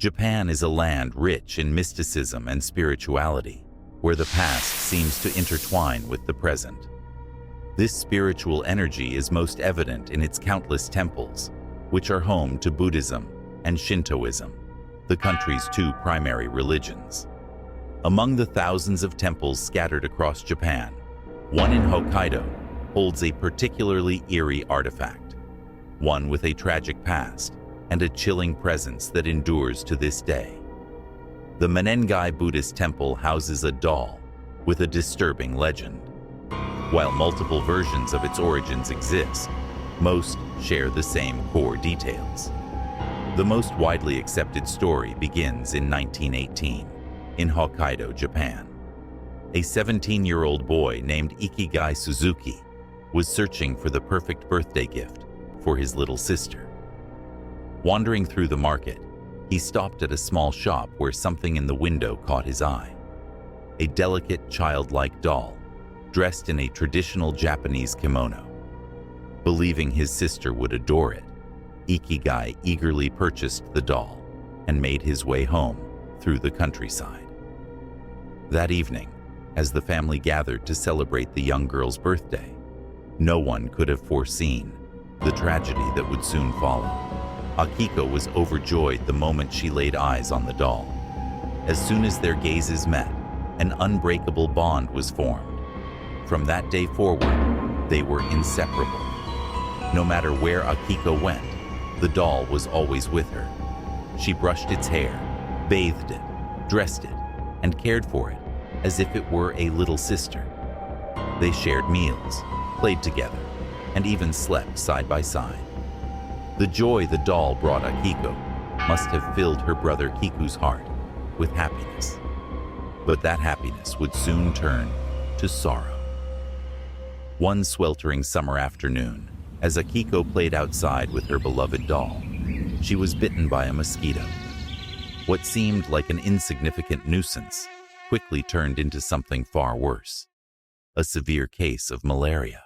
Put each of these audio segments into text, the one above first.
Japan is a land rich in mysticism and spirituality, where the past seems to intertwine with the present. This spiritual energy is most evident in its countless temples, which are home to Buddhism and Shintoism, the country's two primary religions. Among the thousands of temples scattered across Japan, one in Hokkaido holds a particularly eerie artifact, one with a tragic past and a chilling presence that endures to this day. The Menengai Buddhist temple houses a doll with a disturbing legend. While multiple versions of its origins exist, most share the same core details. The most widely accepted story begins in 1918 in Hokkaido, Japan. A 17-year-old boy named Ikigai Suzuki was searching for the perfect birthday gift for his little sister. Wandering through the market, he stopped at a small shop where something in the window caught his eye. A delicate, childlike doll, dressed in a traditional Japanese kimono. Believing his sister would adore it, Ikigai eagerly purchased the doll and made his way home through the countryside. That evening, as the family gathered to celebrate the young girl's birthday, no one could have foreseen the tragedy that would soon follow. Akiko was overjoyed the moment she laid eyes on the doll. As soon as their gazes met, an unbreakable bond was formed. From that day forward, they were inseparable. No matter where Akiko went, the doll was always with her. She brushed its hair, bathed it, dressed it, and cared for it as if it were a little sister. They shared meals, played together, and even slept side by side. The joy the doll brought Akiko must have filled her brother Kiku's heart with happiness. But that happiness would soon turn to sorrow. One sweltering summer afternoon, as Akiko played outside with her beloved doll, she was bitten by a mosquito. What seemed like an insignificant nuisance quickly turned into something far worse, a severe case of malaria.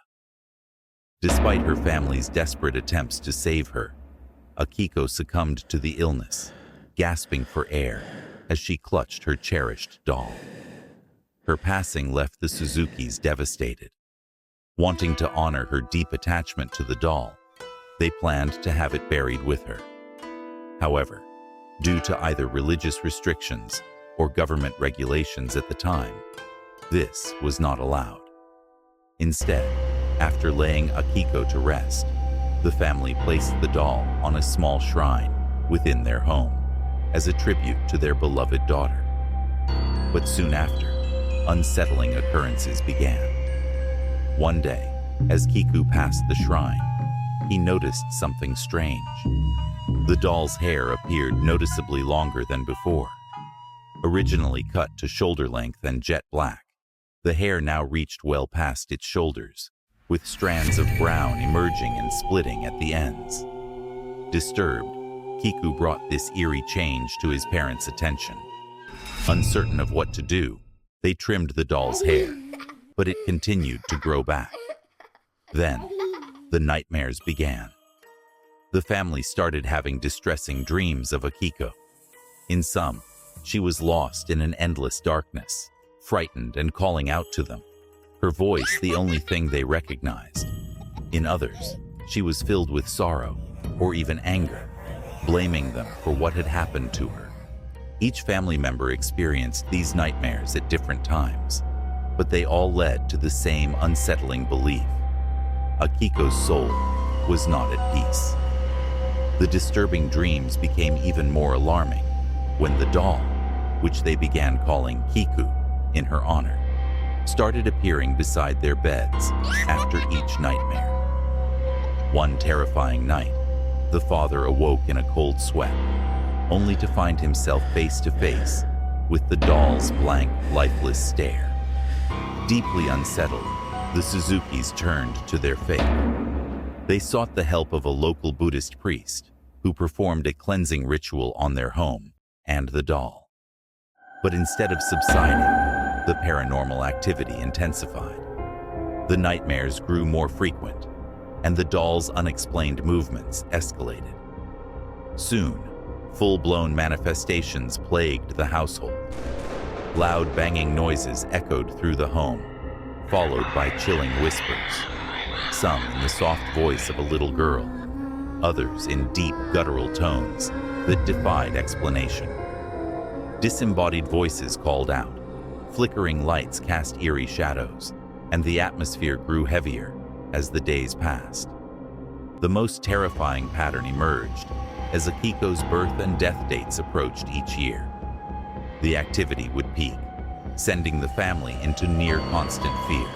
Despite her family's desperate attempts to save her, Akiko succumbed to the illness, gasping for air as she clutched her cherished doll. Her passing left the Suzukis devastated. Wanting to honor her deep attachment to the doll, they planned to have it buried with her. However, due to either religious restrictions or government regulations at the time, this was not allowed. Instead, after laying Akiko to rest, the family placed the doll on a small shrine within their home as a tribute to their beloved daughter. But soon after, unsettling occurrences began. One day, as Kiku passed the shrine, he noticed something strange. The doll's hair appeared noticeably longer than before. Originally cut to shoulder length and jet black, the hair now reached well past its shoulders, with strands of brown emerging and splitting at the ends. Disturbed, Kiku brought this eerie change to his parents' attention. Uncertain of what to do, they trimmed the doll's hair, but it continued to grow back. Then, the nightmares began. The family started having distressing dreams of Akiko. In some, she was lost in an endless darkness, frightened and calling out to them, her voice the only thing they recognized. In others, she was filled with sorrow or even anger, blaming them for what had happened to her. Each family member experienced these nightmares at different times, but they all led to the same unsettling belief. Akiko's soul was not at peace. The disturbing dreams became even more alarming when the doll, which they began calling Kiku in her honor, started appearing beside their beds after each nightmare. One terrifying night, the father awoke in a cold sweat, only to find himself face to face with the doll's blank, lifeless stare. Deeply unsettled, the Suzukis turned to their fate. They sought the help of a local Buddhist priest who performed a cleansing ritual on their home and the doll. But instead of subsiding, the paranormal activity intensified. The nightmares grew more frequent, and the doll's unexplained movements escalated. Soon, Full-blown manifestations plagued the household. Loud banging noises echoed through the home, followed by chilling whispers, some in the soft voice of a little girl, others in deep guttural tones that defied explanation. Disembodied voices called out, flickering lights cast eerie shadows, and the atmosphere grew heavier as the days passed. The most terrifying pattern emerged as Okiku's birth and death dates approached each year. The activity would peak, sending the family into near constant fear.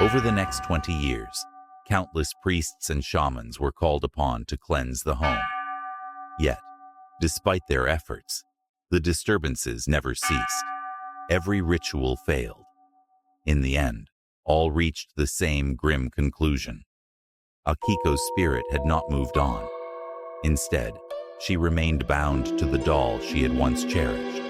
Over the next 20 years, countless priests and shamans were called upon to cleanse the home. Yet, despite their efforts, the disturbances never ceased. Every ritual failed. In the end, all reached the same grim conclusion. Okiku's spirit had not moved on. Instead, she remained bound to the doll she had once cherished.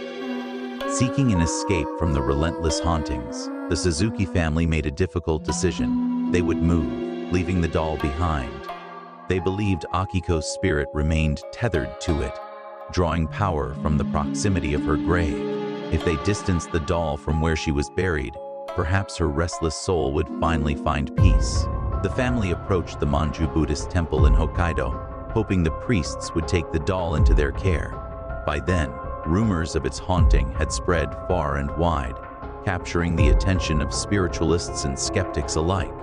Seeking an escape from the relentless hauntings, the Suzuki family made a difficult decision. They would move, leaving the doll behind. They believed Akiko's spirit remained tethered to it, drawing power from the proximity of her grave. If they distanced the doll from where she was buried, perhaps her restless soul would finally find peace. The family approached the Manju Buddhist temple in Hokkaido, hoping the priests would take the doll into their care. By then, rumors of its haunting had spread far and wide, capturing the attention of spiritualists and skeptics alike.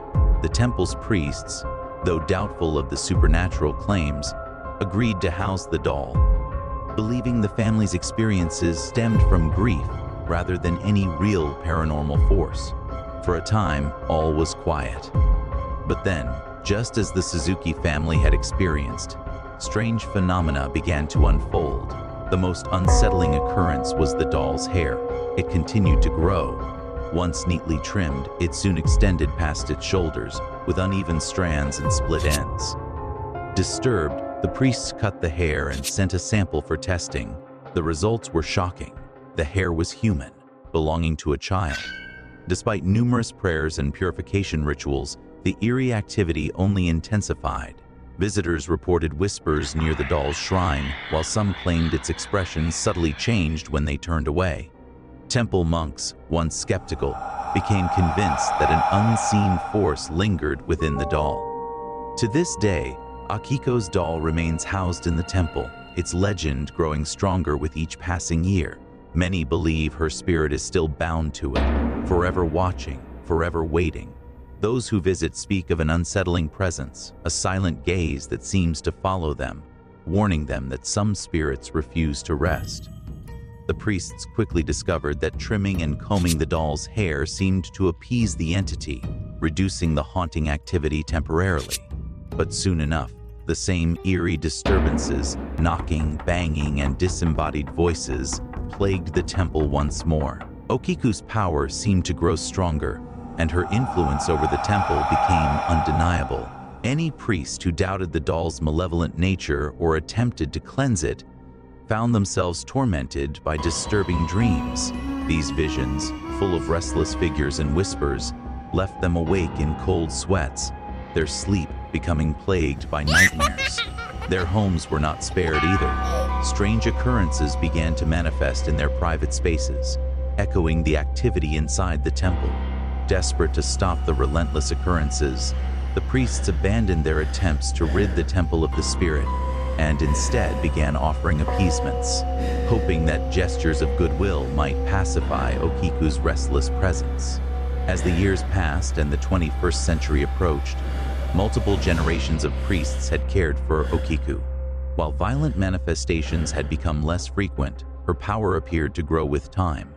The temple's priests, though doubtful of the supernatural claims, agreed to house the doll, believing the family's experiences stemmed from grief rather than any real paranormal force. For a time, all was quiet. But then, just as the Suzuki family had experienced, strange phenomena began to unfold. The most unsettling occurrence was the doll's hair. It continued to grow. Once neatly trimmed, it soon extended past its shoulders, with uneven strands and split ends. Disturbed, the priests cut the hair and sent a sample for testing. The results were shocking. The hair was human, belonging to a child. Despite numerous prayers and purification rituals, the eerie activity only intensified. Visitors reported whispers near the doll's shrine, while some claimed its expression subtly changed when they turned away. Temple monks, once skeptical, became convinced that an unseen force lingered within the doll. To this day, Akiko's doll remains housed in the temple, its legend growing stronger with each passing year. Many believe her spirit is still bound to it, forever watching, forever waiting. Those who visit speak of an unsettling presence, a silent gaze that seems to follow them, warning them that some spirits refuse to rest. The priests quickly discovered that trimming and combing the doll's hair seemed to appease the entity, reducing the haunting activity temporarily. But soon enough, the same eerie disturbances, knocking, banging, and disembodied voices plagued the temple once more. Okiku's power seemed to grow stronger, and her influence over the temple became undeniable. Any priest who doubted the doll's malevolent nature or attempted to cleanse it found themselves tormented by disturbing dreams. These visions, full of restless figures and whispers, left them awake in cold sweats, their sleep becoming plagued by nightmares. Their homes were not spared either. Strange occurrences began to manifest in their private spaces, echoing the activity inside the temple. Desperate to stop the relentless occurrences, the priests abandoned their attempts to rid the temple of the spirit and instead began offering appeasements, hoping that gestures of goodwill might pacify Okiku's restless presence. As the years passed and the 21st century approached, multiple generations of priests had cared for Okiku. While violent manifestations had become less frequent, her power appeared to grow with time.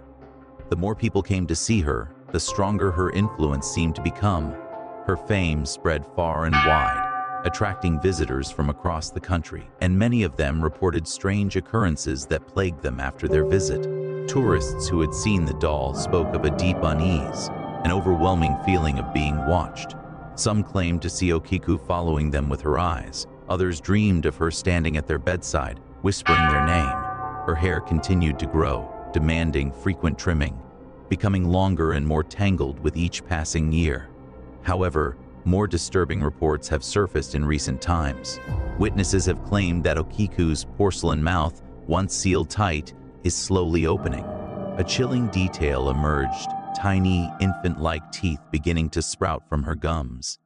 The more people came to see her, the stronger her influence seemed to become. Her fame spread far and wide, attracting visitors from across the country, and many of them reported strange occurrences that plagued them after their visit. Tourists who had seen the doll spoke of a deep unease, an overwhelming feeling of being watched. Some claimed to see Okiku following them with her eyes. Others dreamed of her standing at their bedside, whispering their name. Her hair continued to grow, demanding frequent trimming, becoming longer and more tangled with each passing year. However, More disturbing reports have surfaced in recent times. Witnesses have claimed that Okiku's porcelain mouth, once sealed tight, is slowly opening. A chilling detail emerged, tiny, infant-like teeth beginning to sprout from her gums.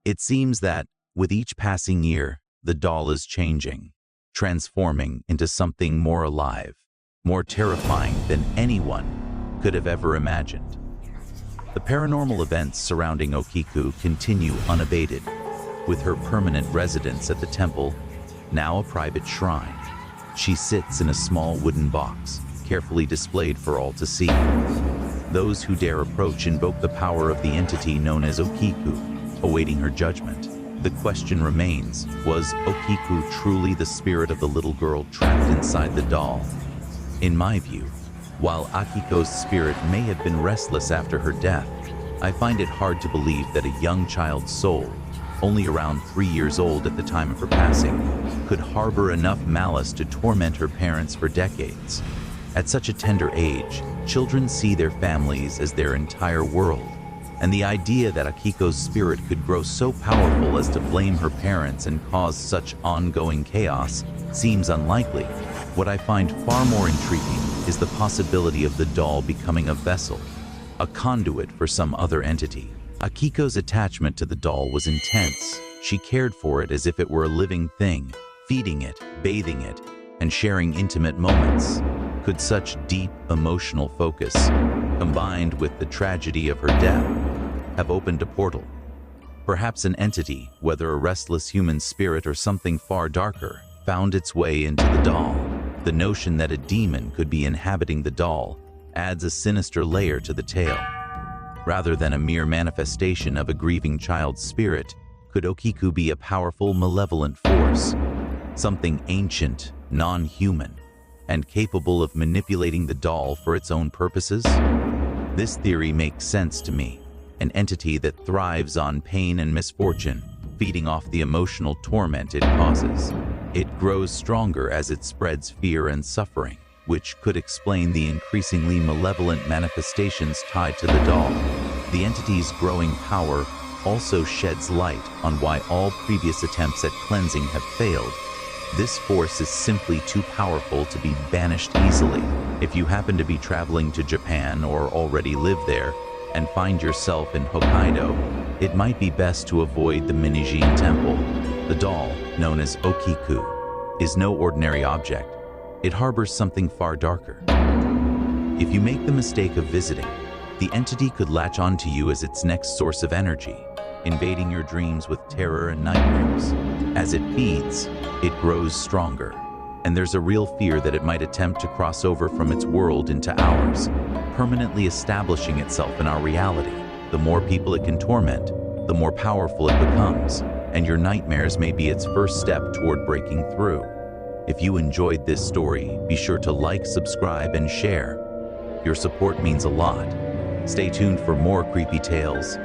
It seems that, with each passing year, the doll is changing, transforming into something more alive, more terrifying than anyone could have ever imagined. The paranormal events surrounding Okiku continue unabated, with her permanent residence at the temple, now a private shrine. She sits in a small wooden box, carefully displayed for all to see. Those who dare approach invoke the power of the entity known as Okiku, awaiting her judgment. The question remains, was Okiku truly the spirit of the little girl trapped inside the doll? In my view, while Akiko's spirit may have been restless after her death, I find it hard to believe that a young child's soul, only around 3 years old at the time of her passing, could harbor enough malice to torment her parents for decades. At such a tender age, children see their families as their entire world, and the idea that Akiko's spirit could grow so powerful as to blame her parents and cause such ongoing chaos seems unlikely. What I find far more intriguing is the possibility of the doll becoming a vessel, a conduit for some other entity. Akiko's attachment to the doll was intense. She cared for it as if it were a living thing, feeding it, bathing it, and sharing intimate moments. Could such deep emotional focus, combined with the tragedy of her death, have opened a portal? Perhaps an entity, whether a restless human spirit or something far darker, found its way into the doll. The notion that a demon could be inhabiting the doll adds a sinister layer to the tale. Rather than a mere manifestation of a grieving child's spirit, could Okiku be a powerful, malevolent force? Something ancient, non-human, and capable of manipulating the doll for its own purposes? This theory makes sense to me. An entity that thrives on pain and misfortune, feeding off the emotional torment it causes. It grows stronger as it spreads fear and suffering, which could explain the increasingly malevolent manifestations tied to the doll. The entity's growing power also sheds light on why all previous attempts at cleansing have failed. This force is simply too powerful to be banished easily. If you happen to be traveling to Japan or already live there and find yourself in Hokkaido, it might be best to avoid the Minijin Temple. The doll, known as Okiku, is no ordinary object. It harbors something far darker. If you make the mistake of visiting, the entity could latch onto you as its next source of energy, invading your dreams with terror and nightmares. As it feeds, it grows stronger, and there's a real fear that it might attempt to cross over from its world into ours, permanently establishing itself in our reality. The more people it can torment, the more powerful it becomes, and your nightmares may be its first step toward breaking through. If you enjoyed this story, be sure to like, subscribe, and share. Your support means a lot. Stay tuned for more creepy tales